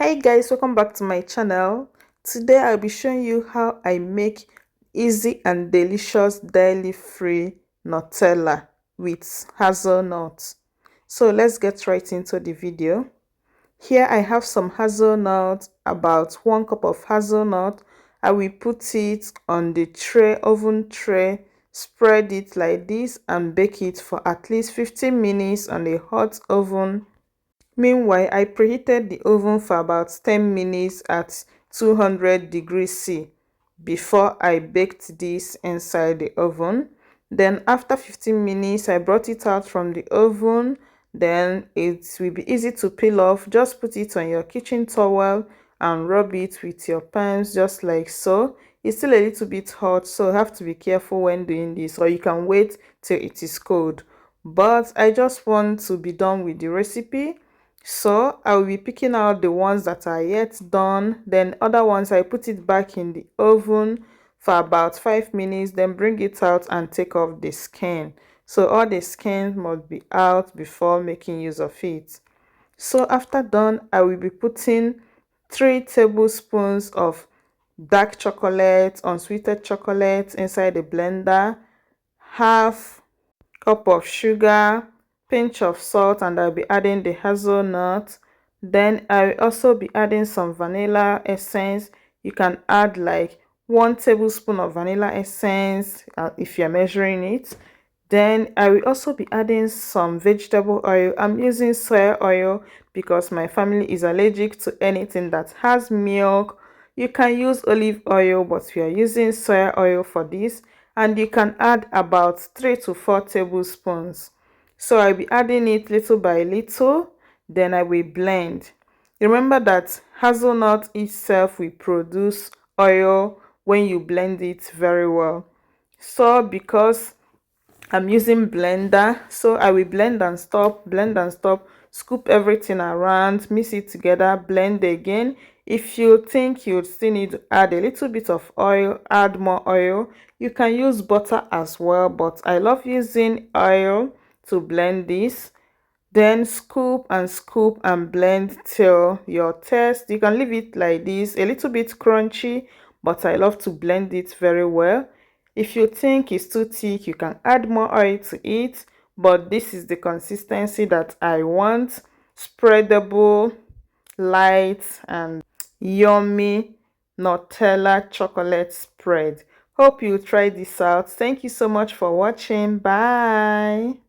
Hi guys, welcome back to my channel. Today I'll be showing you how I make easy and delicious dairy-free Nutella with hazelnut. So let's get right into the video. Here I have some hazelnut, about 1 cup of hazelnut. I will put it on the oven tray, spread it like this and bake it for at least 15 minutes on a hot oven. Meanwhile, I preheated the oven for about 10 minutes at 200 degrees C before I baked this inside the oven. Then after 15 minutes, I brought it out from the oven. Then it will be easy to peel off. Just put it on your kitchen towel and rub it with your palms just like so. It's still a little bit hot, so you have to be careful when doing this, or you can wait till it is cold. But I just want to be done with the recipe, so I will be picking out the ones that are yet done. Then other ones I put it back in the oven for about 5 minutes, then bring it out and take off the skin. So all the skin must be out before making use of it. So after done, I will be putting 3 tablespoons of dark chocolate, unsweetened chocolate inside the blender, half cup of sugar, pinch of salt, and I'll be adding the hazelnut. Then I will also be adding some vanilla essence. You can add like 1 tablespoon of vanilla essence if you're measuring it. Then I will also be adding some vegetable oil. I'm using soy oil because my family is allergic to anything that has milk. You can use olive oil, but we are using soy oil for this, and you can add about 3 to 4 tablespoons. So I'll be adding it little by little, then I will blend. Remember that hazelnut itself will produce oil when you blend it very well. So because I'm using blender, so I will blend and stop, scoop everything around, mix it together, blend again. If you think you still need to add a little bit of oil, add more oil. You can use butter as well, but I love using oil to blend this. Then scoop and blend till your taste. You can leave it like this, a little bit crunchy, but I love to blend it very well. If you think it's too thick, you can add more oil to it, but this is the consistency that I want. Spreadable, light, and yummy Nutella chocolate spread. Hope you try this out. Thank you so much for watching. Bye.